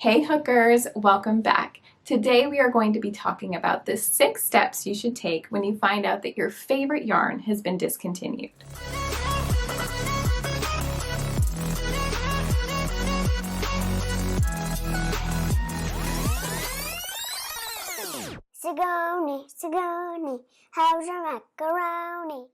Hey hookers, welcome back. Today we are going to be talking about the 6 steps you should take when you find out that your favorite yarn has been discontinued. Sigoni, Sigoni, how's your macaroni?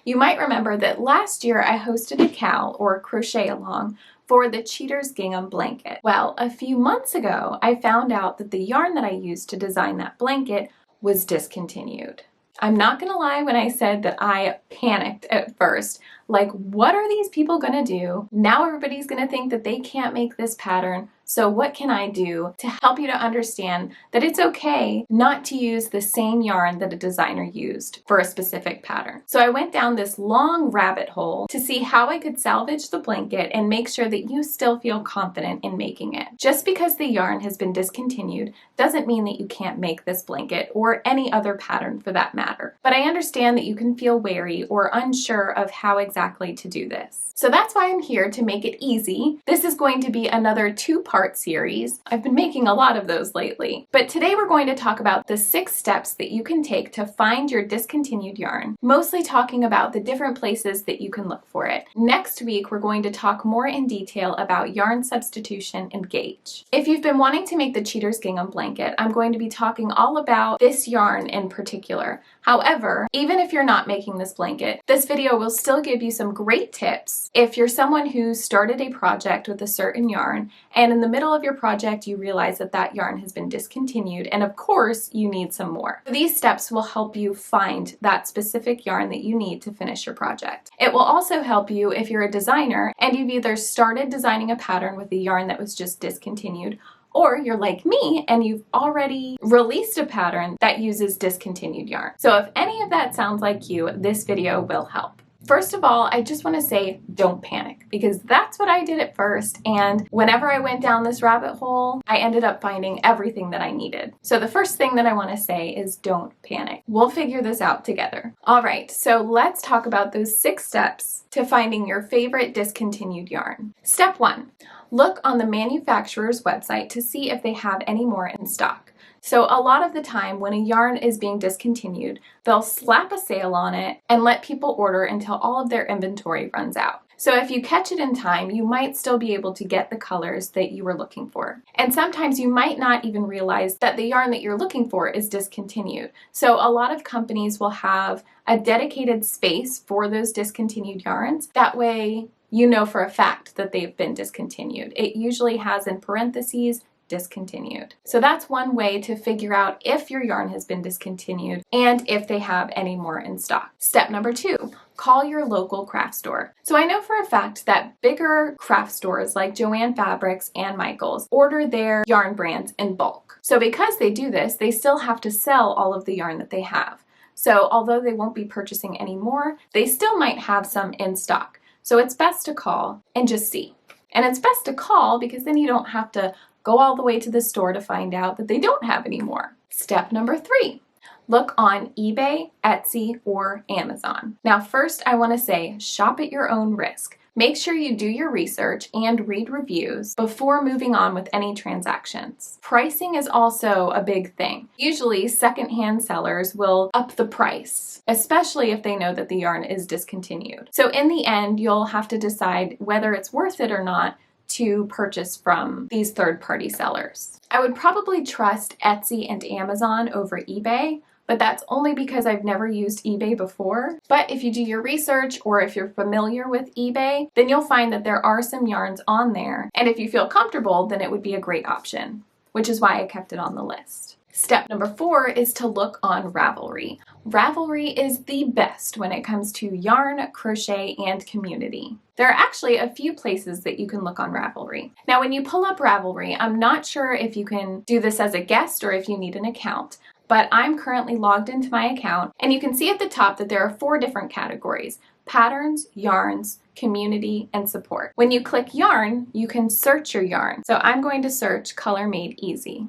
You might remember that last year I hosted a CAL or crochet along for the Cheaters Gingham blanket. Well, a few months ago I found out that the yarn that I used to design that blanket was discontinued. I'm not gonna lie when I said that I panicked at first. Like, what are these people gonna do? Now everybody's gonna think that they can't make this pattern. So what can I do to help you to understand that it's okay not to use the same yarn that a designer used for a specific pattern? So I went down this long rabbit hole to see how I could salvage the blanket and make sure that you still feel confident in making it. Just because the yarn has been discontinued doesn't mean that you can't make this blanket or any other pattern for that matter. But I understand that you can feel wary or unsure of how exactly to do this. So that's why I'm here to make it easy. This is going to be another 2-part series. I've been making a lot of those lately. But today we're going to talk about the 6 steps that you can take to find your discontinued yarn, mostly talking about the different places that you can look for it. Next week, we're going to talk more in detail about yarn substitution and gauge. If you've been wanting to make the Cheaters Gingham blanket, I'm going to be talking all about this yarn in particular. However, even if you're not making this blanket, this video will still give you some great tips if you're someone who started a project with a certain yarn and in the middle of your project you realize that that yarn has been discontinued and of course you need some more. These steps will help you find that specific yarn that you need to finish your project. It will also help you if you're a designer and you've either started designing a pattern with a yarn that was just discontinued, or you're like me and you've already released a pattern that uses discontinued yarn. So if any of that sounds like you, this video will help. First of all, I just want to say don't panic, because that's what I did at first, and whenever I went down this rabbit hole, I ended up finding everything that I needed. So the first thing that I want to say is don't panic. We'll figure this out together. All right, so let's talk about those 6 steps to finding your favorite discontinued yarn. Step 1, look on the manufacturer's website to see if they have any more in stock. So a lot of the time when a yarn is being discontinued, they'll slap a sale on it and let people order until all of their inventory runs out. So if you catch it in time, you might still be able to get the colors that you were looking for. And sometimes you might not even realize that the yarn that you're looking for is discontinued. So a lot of companies will have a dedicated space for those discontinued yarns. That way you know for a fact that they've been discontinued. It usually has in parentheses discontinued. So that's one way to figure out if your yarn has been discontinued and if they have any more in stock. Step number 2, call your local craft store. So I know for a fact that bigger craft stores like Joann Fabrics and Michaels order their yarn brands in bulk. So because they do this, they still have to sell all of the yarn that they have. So although they won't be purchasing any more, they still might have some in stock. So it's best to call and just see. And it's best to call because then you don't have to go all the way to the store to find out that they don't have any more. Step number 3, look on eBay, Etsy, or Amazon. Now first I want to say shop at your own risk. Make sure you do your research and read reviews before moving on with any transactions. Pricing is also a big thing. Usually secondhand sellers will up the price, especially if they know that the yarn is discontinued. So in the end, you'll have to decide whether it's worth it or not to purchase from these third-party sellers. I would probably trust Etsy and Amazon over eBay, but that's only because I've never used eBay before. But if you do your research or if you're familiar with eBay, then you'll find that there are some yarns on there. And if you feel comfortable, then it would be a great option, which is why I kept it on the list. Step number 4 is to look on Ravelry. Ravelry is the best when it comes to yarn, crochet, and community. There are actually a few places that you can look on Ravelry. Now when you pull up Ravelry, I'm not sure if you can do this as a guest or if you need an account, but I'm currently logged into my account and you can see at the top that there are 4 different categories: patterns, yarns, community, and support. When you click yarn, you can search your yarn. So I'm going to search Color Made Easy.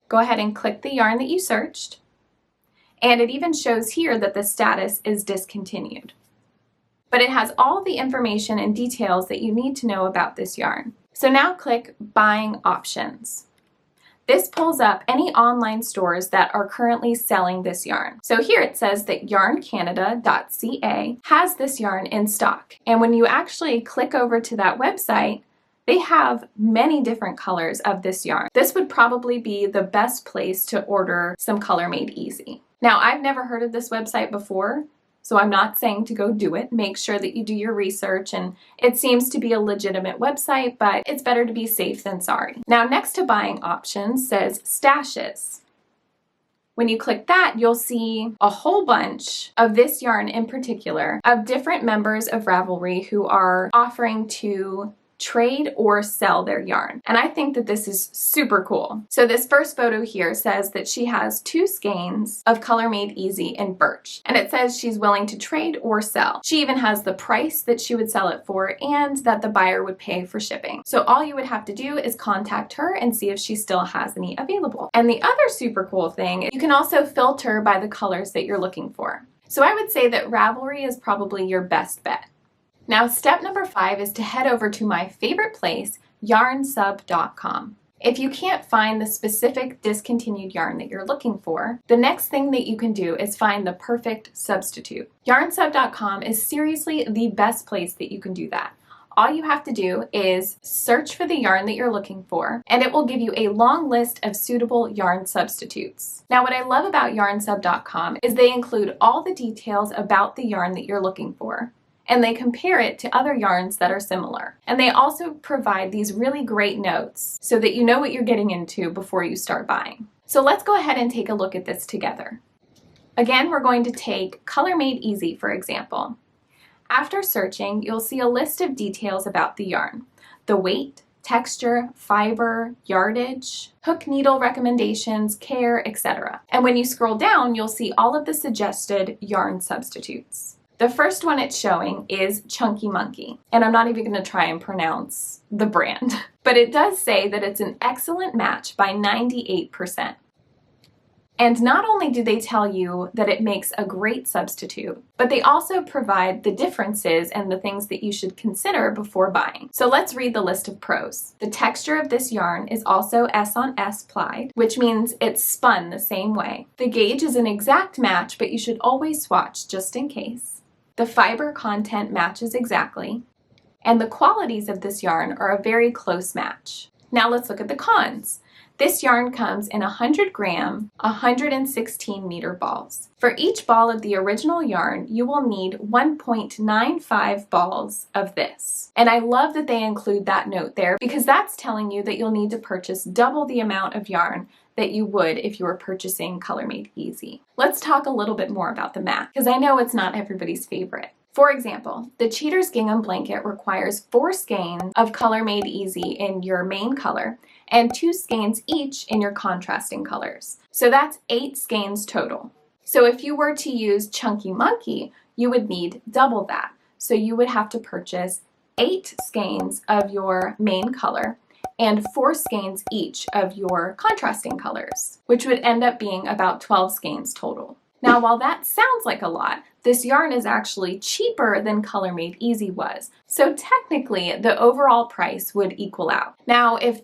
Go ahead and click the yarn that you searched, and it even shows here that the status is discontinued. But it has all the information and details that you need to know about this yarn. So now click Buying Options. This pulls up any online stores that are currently selling this yarn. So here it says that yarncanada.ca has this yarn in stock. And when you actually click over to that website, they have many different colors of this yarn. This would probably be the best place to order some Color Made Easy. Now, I've never heard of this website before, so I'm not saying to go do it. Make sure that you do your research, and it seems to be a legitimate website, but it's better to be safe than sorry. Now, next to Buying Options says Stashes. When you click that, you'll see a whole bunch of this yarn in particular of different members of Ravelry who are offering to trade or sell their yarn. And I think that this is super cool. So this first photo here says that she has 2 skeins of Color Made Easy in birch. And it says she's willing to trade or sell. She even has the price that she would sell it for and that the buyer would pay for shipping. So all you would have to do is contact her and see if she still has any available. And the other super cool thing, you can also filter by the colors that you're looking for. So I would say that Ravelry is probably your best bet. Now, step number 5 is to head over to my favorite place, yarnsub.com. If you can't find the specific discontinued yarn that you're looking for, the next thing that you can do is find the perfect substitute. Yarnsub.com is seriously the best place that you can do that. All you have to do is search for the yarn that you're looking for, and it will give you a long list of suitable yarn substitutes. Now, what I love about yarnsub.com is they include all the details about the yarn that you're looking for, and they compare it to other yarns that are similar. And they also provide these really great notes so that you know what you're getting into before you start buying. So let's go ahead and take a look at this together. Again, we're going to take Color Made Easy, for example. After searching, you'll see a list of details about the yarn: the weight, texture, fiber, yardage, hook needle recommendations, care, etc. And when you scroll down, you'll see all of the suggested yarn substitutes. The first one it's showing is Chunky Monkey, and I'm not even going to try and pronounce the brand, but it does say that it's an excellent match by 98%. And not only do they tell you that it makes a great substitute, but they also provide the differences and the things that you should consider before buying. So let's read the list of pros. The texture of this yarn is also S on S plied, which means it's spun the same way. The gauge is an exact match, but you should always swatch just in case. The fiber content matches exactly, and the qualities of this yarn are a very close match. Now let's look at the cons. This yarn comes in 100 gram, 116 meter balls. For each ball of the original yarn, you will need 1.95 balls of this. And I love that they include that note there, because that's telling you that you'll need to purchase double the amount of yarn that you would if you were purchasing Color Made Easy. Let's talk a little bit more about the math, because I know it's not everybody's favorite. For example, the Cheaters Gingham blanket requires 4 skeins of Color Made Easy in your main color and 2 skeins each in your contrasting colors. So that's 8 skeins total. So if you were to use Chunky Monkey, you would need double that. So you would have to purchase 8 skeins of your main color and 4 skeins each of your contrasting colors, which would end up being about 12 skeins total. Now, while that sounds like a lot, this yarn is actually cheaper than Color Made Easy was. So technically, the overall price would equal out. Now, if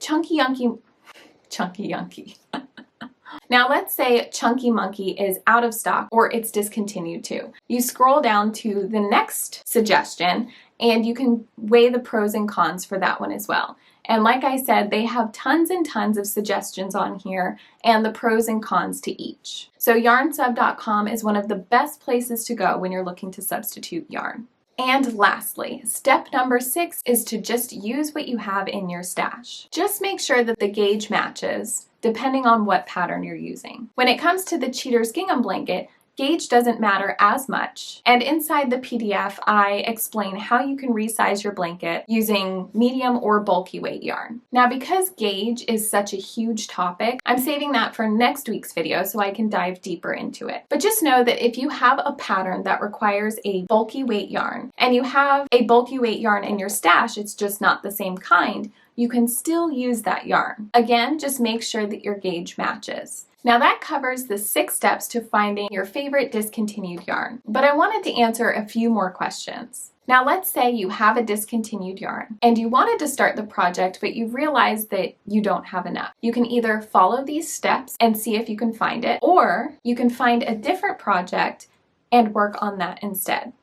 Now let's say Chunky Monkey is out of stock or it's discontinued too. You scroll down to the next suggestion and you can weigh the pros and cons for that one as well. And like I said, they have tons and tons of suggestions on here and the pros and cons to each. So yarnsub.com is one of the best places to go when you're looking to substitute yarn. And lastly, step number 6 is to just use what you have in your stash. Just make sure that the gauge matches depending on what pattern you're using. When it comes to the Cheaters Gingham blanket, gauge doesn't matter as much. And inside the PDF, I explain how you can resize your blanket using medium or bulky weight yarn. Now, because gauge is such a huge topic, I'm saving that for next week's video so I can dive deeper into it. But just know that if you have a pattern that requires a bulky weight yarn and you have a bulky weight yarn in your stash, it's just not the same kind, you can still use that yarn. Again, just make sure that your gauge matches. Now that covers the 6 steps to finding your favorite discontinued yarn, but I wanted to answer a few more questions. Now let's say you have a discontinued yarn and you wanted to start the project, but you realized that you don't have enough. You can either follow these steps and see if you can find it, or you can find a different project and work on that instead.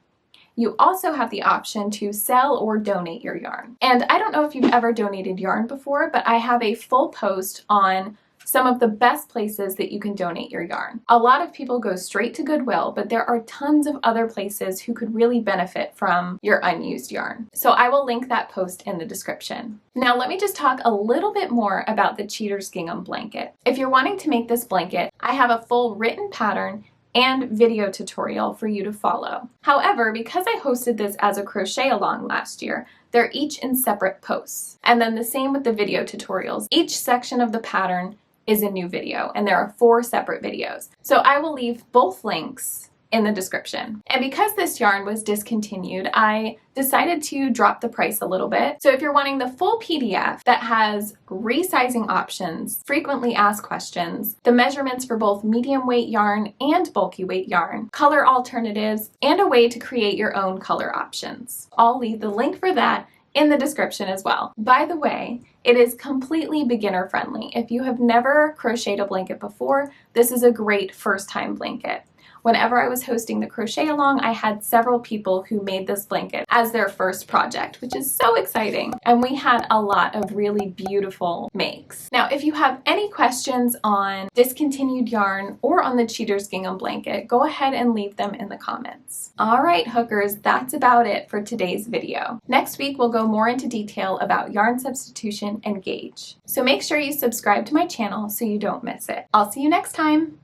You also have the option to sell or donate your yarn. And I don't know if you've ever donated yarn before, but I have a full post on some of the best places that you can donate your yarn. A lot of people go straight to Goodwill, but there are tons of other places who could really benefit from your unused yarn. So I will link that post in the description. Now let me just talk a little bit more about the Cheaters Gingham blanket. If you're wanting to make this blanket, I have a full written pattern and video tutorial for you to follow. However, because I hosted this as a crochet along last year, they're each in separate posts. And then the same with the video tutorials. Each section of the pattern is a new video, and there are 4 separate videos. So I will leave both links in the description. And because this yarn was discontinued, I decided to drop the price a little bit. So if you're wanting the full PDF that has resizing options, frequently asked questions, the measurements for both medium weight yarn and bulky weight yarn, color alternatives, and a way to create your own color options, I'll leave the link for that in the description as well. By the way, it is completely beginner friendly. If you have never crocheted a blanket before, this is a great first time blanket. Whenever I was hosting the crochet along, I had several people who made this blanket as their first project, which is so exciting. And we had a lot of really beautiful makes. Now, if you have any questions on discontinued yarn or on the Cheaters Gingham blanket, go ahead and leave them in the comments. All right, hookers, that's about it for today's video. Next week, we'll go more into detail about yarn substitution and gauge. So make sure you subscribe to my channel so you don't miss it. I'll see you next time.